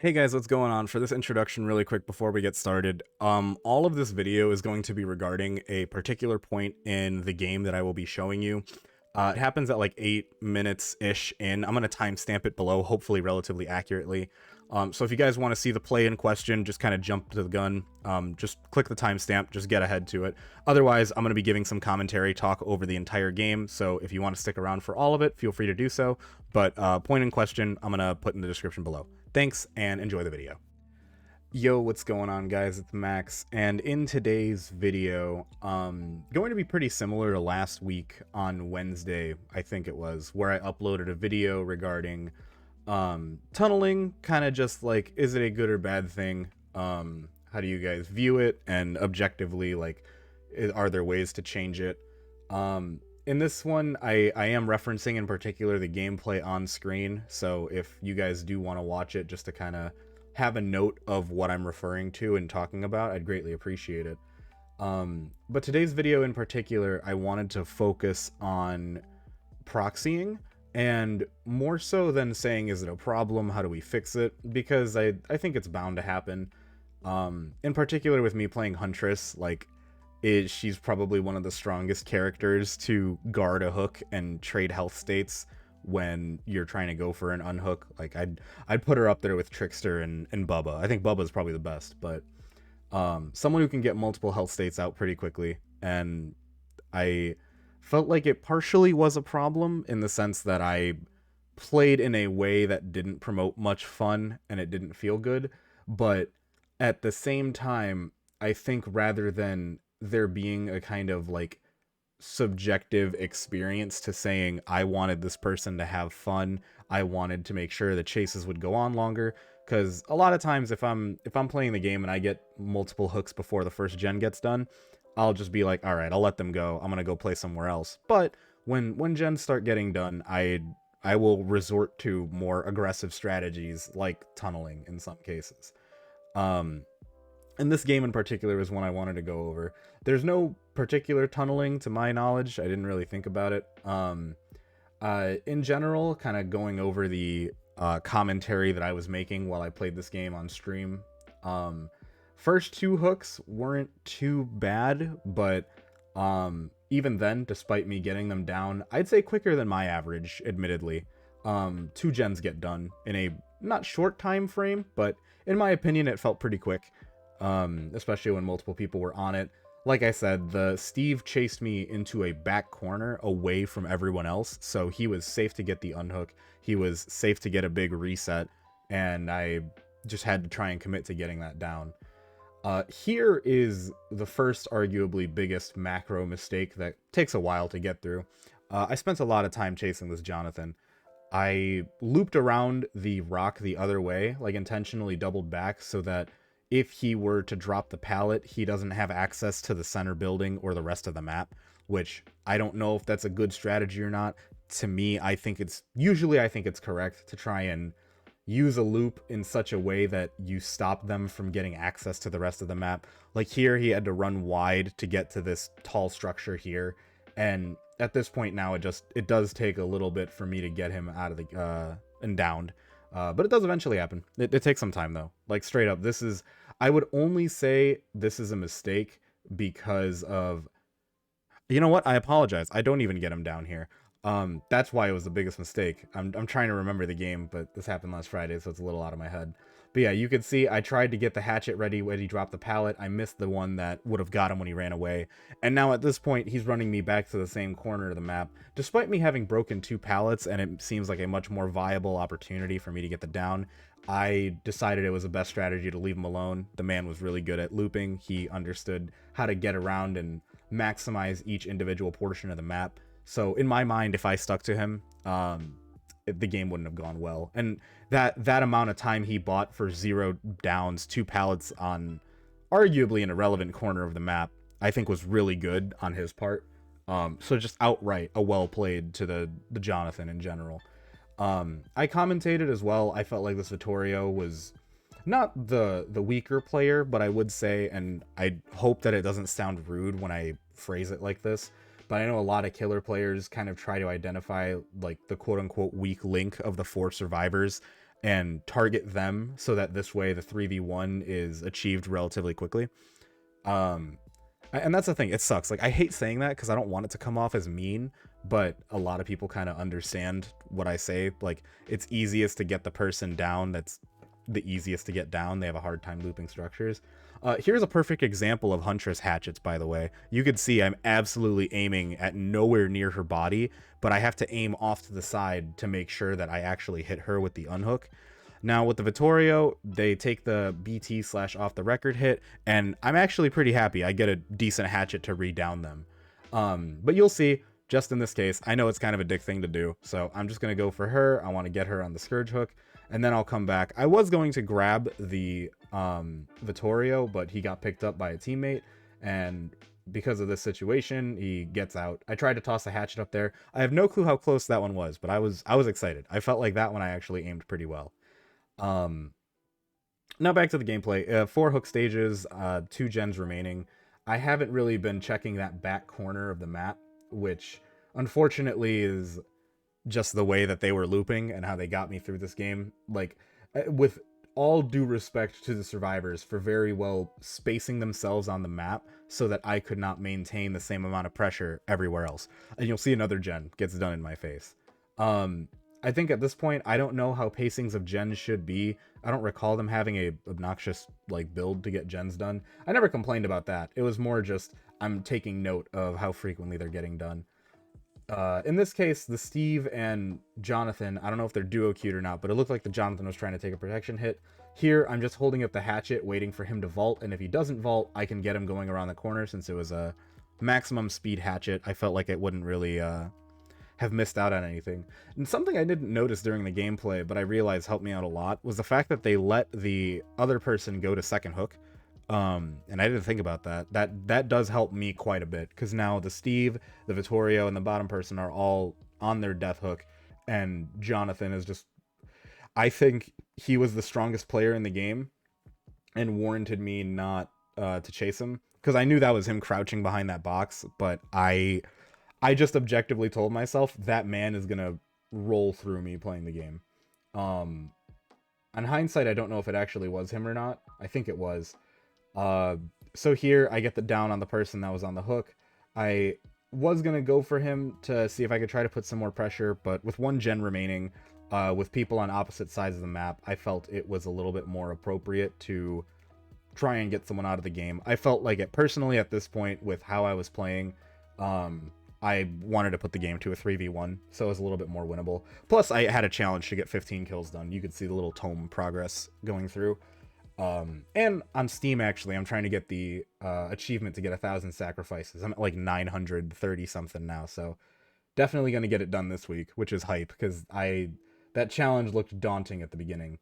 Hey guys, what's going on? For this introduction really quick before we get started, all of this video is going to be regarding a particular point in the game that I will be showing you. It happens at like 8 minutes-ish in. I'm going to timestamp it below, hopefully relatively accurately. So if you guys want to see the play in question, just kind of jump to the gun. Just click the timestamp, just get ahead to it. Otherwise, I'm going to be giving some commentary talk over the entire game, so if you want to stick around for all of it, feel free to do so. But point in question, I'm going to put in the description below. Thanks, and enjoy the video. Yo, what's going on, guys? It's Max, and in today's video, going to be pretty similar to last week on Wednesday, I think it was, where I uploaded a video regarding tunneling, kind of just like, is it a good or bad thing? How do you guys view it? And objectively, like, are there ways to change it? In this one, I am referencing in particular the gameplay on screen, so if you guys do want to watch it just to kind of have a note of what I'm referring to and talking about, I'd greatly appreciate it. But today's video in particular, I wanted to focus on proxying, and more so than saying, is it a problem, how do we fix it, because I think it's bound to happen. In particular with me playing Huntress, like, she's probably one of the strongest characters to guard a hook and trade health states when you're trying to go for an unhook. Like, I'd put her up there with Trickster and Bubba. I think Bubba's probably the best, but someone who can get multiple health states out pretty quickly. And I felt like it partially was a problem in the sense that I played in a way that didn't promote much fun and it didn't feel good. But at the same time, I think rather than there being a kind of like subjective experience to saying I wanted this person to have fun, I wanted to make sure the chases would go on longer, because a lot of times if I'm playing the game and I get multiple hooks before the first gen gets done, I'll just be like, all right, I'll let them go, I'm gonna go play somewhere else. But when gens start getting done, I will resort to more aggressive strategies like tunneling in some cases. And this game in particular is one I wanted to go over. There's no particular tunneling to my knowledge. I didn't really think about it. In general, kind of going over the commentary that I was making while I played this game on stream. First two hooks weren't too bad, but even then, despite me getting them down, I'd say quicker than my average, admittedly. 2 gens get done in a not short time frame, but in my opinion, it felt pretty quick. Especially when multiple people were on it. Like I said, the Steve chased me into a back corner away from everyone else, so he was safe to get the unhook, he was safe to get a big reset, and I just had to try and commit to getting that down. Here is the first arguably biggest macro mistake that takes a while to get through. I spent a lot of time chasing this Jonathan. I looped around the rock the other way, like intentionally doubled back so that if he were to drop the pallet, he doesn't have access to the center building or the rest of the map, which I don't know if that's a good strategy or not. To me, I think it's correct to try and use a loop in such a way that you stop them from getting access to the rest of the map. Like here, he had to run wide to get to this tall structure here, and at this point now, it does take a little bit for me to get him out of the and downed. But it does eventually happen. It takes some time though. Like straight up, I would only say this is a mistake because of, you know what? I apologize. I don't even get him down here. That's why it was the biggest mistake. I'm trying to remember the game, but this happened last Friday, so it's a little out of my head. But yeah, you can see I tried to get the hatchet ready when he dropped the pallet. I missed the one that would have got him when he ran away. And now at this point, he's running me back to the same corner of the map. Despite me having broken 2 pallets, and it seems like a much more viable opportunity for me to get the down, I decided it was the best strategy to leave him alone. The man was really good at looping. He understood how to get around and maximize each individual portion of the map. So in my mind, if I stuck to him, the game wouldn't have gone well. And that amount of time he bought for 0 downs, 2 pallets on arguably an irrelevant corner of the map, I think was really good on his part. So just outright a well played to the Jonathan in general. I commentated as well. I felt like this Vittorio was not the weaker player, but I would say, and I hope that it doesn't sound rude when I phrase it like this, but I know a lot of killer players kind of try to identify like the quote-unquote weak link of the 4 survivors and target them so that this way the 3v1 is achieved relatively quickly. And that's the thing, it sucks. Like, I hate saying that because I don't want it to come off as mean, but a lot of people kind of understand what I say. Like, it's easiest to get the person down that's the easiest to get down. They have a hard time looping structures. Here's a perfect example of Huntress hatchets, by the way. You can see I'm absolutely aiming at nowhere near her body, but I have to aim off to the side to make sure that I actually hit her with the unhook. Now with the Vittorio, they take the BT / off the record hit, and I'm actually pretty happy I get a decent hatchet to re-down them. But you'll see, just in this case, I know it's kind of a dick thing to do, so I'm just going to go for her. I want to get her on the Scourge hook, and then I'll come back. I was going to grab the Vittorio, but he got picked up by a teammate, and because of this situation, he gets out. I tried to toss a hatchet up there. I have no clue how close that one was, but I was excited. I felt like that one I actually aimed pretty well. Now back to the gameplay. 4 hook stages, 2 gens remaining. I haven't really been checking that back corner of the map, which unfortunately is just the way that they were looping and how they got me through this game. Like, with all due respect to the survivors for very well spacing themselves on the map so that I could not maintain the same amount of pressure everywhere else. And you'll see another gen gets done in my face. I think at this point, I don't know how pacings of gens should be. I don't recall them having a obnoxious like build to get gens done. I never complained about that. It was more just I'm taking note of how frequently they're getting done. In this case, the Steve and Jonathan, I don't know if they're duo queued or not, but it looked like the Jonathan was trying to take a protection hit. Here, I'm just holding up the hatchet, waiting for him to vault, and if he doesn't vault, I can get him going around the corner since it was a maximum speed hatchet. I felt like it wouldn't really have missed out on anything. And something I didn't notice during the gameplay, but I realized helped me out a lot, was the fact that they let the other person go to second hook. And I didn't think about that. That does help me quite a bit, because now the Steve, the Vittorio, and the bottom person are all on their death hook, and Jonathan is just... I think he was the strongest player in the game, and warranted me not to chase him, because I knew that was him crouching behind that box, but I just objectively told myself that man is gonna roll through me playing the game. On hindsight, I don't know if it actually was him or not. I think it was. So here I get the down on the person that was on the hook. I was gonna go for him to see if I could try to put some more pressure, but with 1 gen remaining, with people on opposite sides of the map, I felt it was a little bit more appropriate to try and get someone out of the game. I felt like it personally at this point with how I was playing. I wanted to put the game to a 3v1, so it was a little bit more winnable. Plus, I had a challenge to get 15 kills done. You could see the little tome progress going through. And on Steam, actually, I'm trying to get the achievement to get 1,000 sacrifices. I'm at like 930 something now, so definitely going to get it done this week, which is hype, because that challenge looked daunting at the beginning.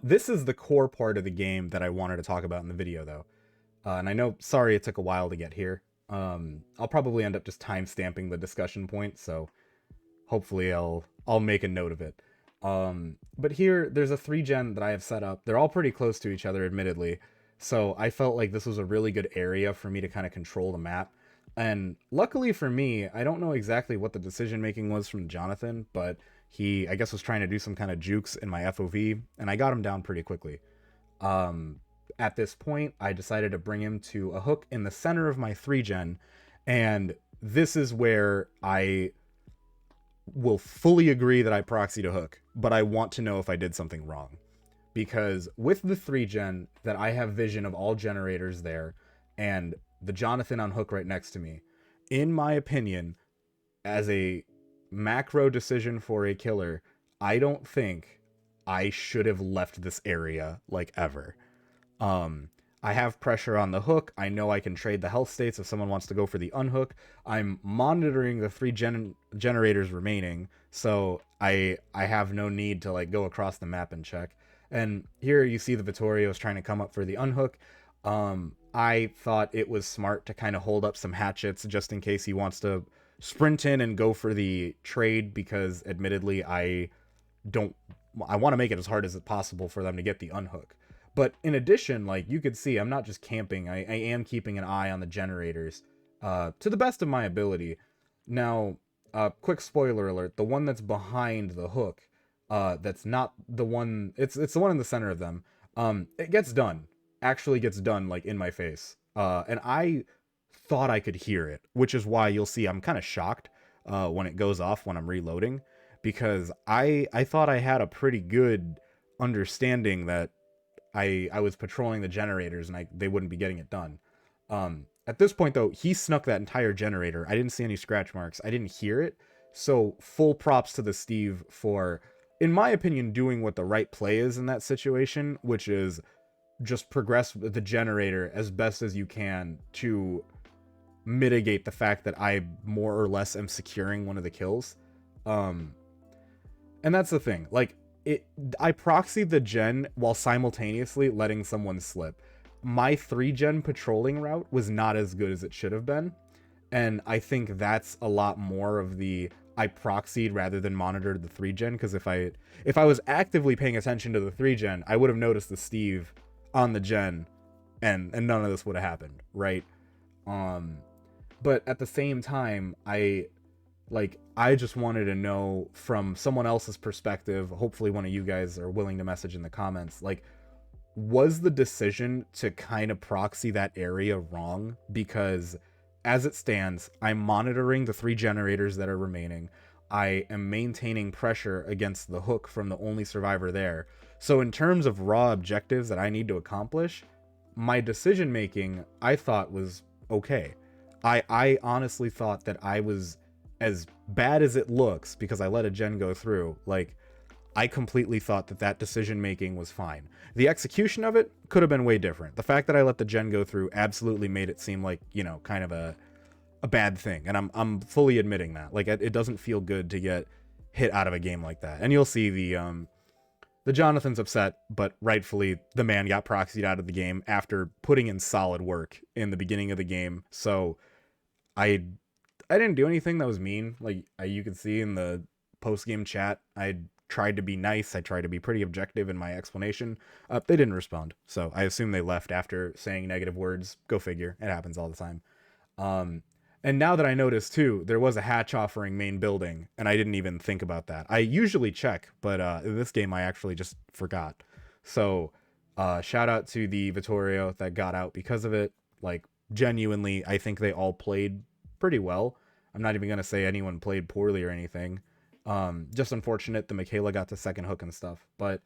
This is the core part of the game that I wanted to talk about in the video, though. And I know, sorry it took a while to get here. I'll probably end up just time-stamping the discussion point, so hopefully I'll make a note of it. But here, there's a 3 gen that I have set up. They're all pretty close to each other, admittedly, so I felt like this was a really good area for me to kind of control the map. And luckily for me, I don't know exactly what the decision-making was from Jonathan, but he, I guess, was trying to do some kind of jukes in my FOV, and I got him down pretty quickly. At this point, I decided to bring him to a hook in the center of my 3 gen, and this is where I will fully agree that I proxied a hook, but I want to know if I did something wrong. Because with the 3 gen, that I have vision of all generators there, and the Jonathan on hook right next to me, in my opinion, as a macro decision for a killer, I don't think I should have left this area, like, ever. I have pressure on the hook. I know I can trade the health states if someone wants to go for the unhook. I'm monitoring the 3 generators remaining, so I have no need to like go across the map and check. And here you see the Vittorio is trying to come up for the unhook. I thought it was smart to kind of hold up some hatchets just in case he wants to sprint in and go for the trade, because admittedly I want to make it as hard as possible for them to get the unhook. But in addition, like you could see, I'm not just camping. I am keeping an eye on the generators to the best of my ability. Now, quick spoiler alert, the one that's behind the hook, that's not the one. It's the one in the center of them. It gets done, actually gets done like in my face. And I thought I could hear it, which is why you'll see I'm kind of shocked when it goes off when I'm reloading, because I thought I had a pretty good understanding that I was patrolling the generators and they wouldn't be getting it done. At this point though, he snuck that entire generator. I didn't see any scratch marks. I didn't hear it. So full props to the Steve for, in my opinion, doing what the right play is in that situation, which is just progress with the generator as best as you can to mitigate the fact that I more or less am securing one of the kills. And that's the thing. Like, I proxied the gen while simultaneously letting someone slip. My 3-gen patrolling route was not as good as it should have been. And I think that's a lot more of the I proxied rather than monitored the 3-gen, because if I was actively paying attention to the 3-gen, I would have noticed the Steve on the gen and none of this would have happened, right? But at the same time, I just wanted to know from someone else's perspective, hopefully one of you guys are willing to message in the comments, like, was the decision to kind of proxy that area wrong? Because as it stands, I'm monitoring the 3 generators that are remaining. I am maintaining pressure against the hook from the only survivor there. So in terms of raw objectives that I need to accomplish, my decision making, I thought, was okay. I honestly thought that I was, as bad as it looks, because I let a gen go through, like, I completely thought that that decision making was fine. The execution of it could have been way different. The fact that I let the gen go through absolutely made it seem like, you know, kind of a bad thing. And I'm fully admitting that. Like, it doesn't feel good to get hit out of a game like that. And you'll see the Jonathan's upset, but rightfully the man got proxied out of the game after putting in solid work in the beginning of the game. So I didn't do anything that was mean. Like, you can see in the post-game chat, I tried to be nice. I tried to be pretty objective in my explanation. They didn't respond, so I assume they left after saying negative words. Go figure. It happens all the time. And now that I noticed too, there was a hatch offering main building, and I didn't even think about that. I usually check, but in this game I actually just forgot. So shout out to the Vittorio that got out because of it. Like, genuinely, I think they all played pretty well. I'm not even gonna say anyone played poorly or anything. Just unfortunate the Michaela got the second hook and stuff. But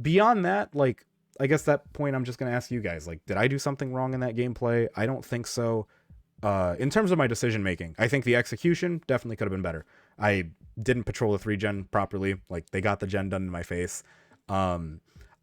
beyond that, like, I guess that point I'm just gonna ask you guys, like, did I do something wrong in that gameplay? I don't think so. In terms of my decision making, I think the execution definitely could have been better. I didn't patrol the 3-gen properly. Like, they got the gen done in my face. I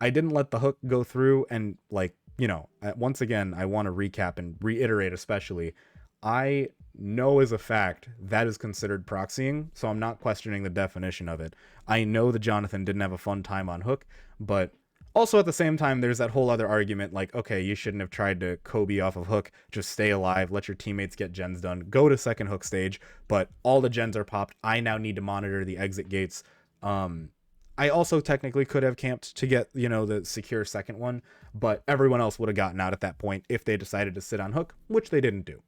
didn't let the hook go through, and, like, you know, once again, I want to recap and reiterate, especially, I know as a fact that is considered proxying, so I'm not questioning the definition of it. I know that Jonathan didn't have a fun time on hook, but also at the same time, there's that whole other argument, like, okay, you shouldn't have tried to Kobe off of hook, just stay alive, let your teammates get gens done, go to second hook stage, but all the gens are popped. I now need to monitor the exit gates. I also technically could have camped to get, you know, the secure second one, but everyone else would have gotten out at that point if they decided to sit on hook, which they didn't do.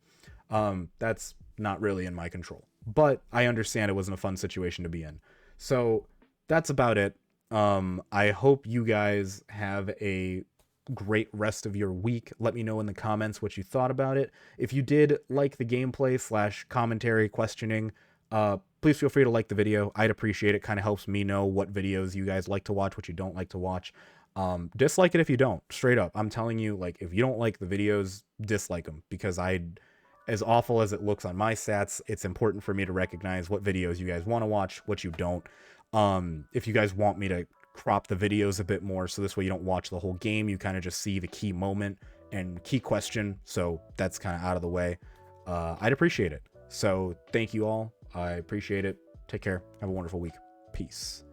That's not really in my control, but I understand it wasn't a fun situation to be in. So that's about it. I hope you guys have a great rest of your week. Let me know in the comments what you thought about it. If you did like the gameplay / commentary questioning, please feel free to like the video. I'd appreciate it. Kind of helps me know what videos you guys like to watch, what you don't like to watch. Dislike it if you don't. Straight up, I'm telling you, like, if you don't like the videos, dislike them, because as awful as it looks on my stats, it's important for me to recognize what videos you guys want to watch, what you don't. If you guys want me to crop the videos a bit more, so this way you don't watch the whole game, you kind of just see the key moment and key question, so that's kind of out of the way, I'd appreciate it. So thank you all. I appreciate it. Take care. Have a wonderful week. Peace.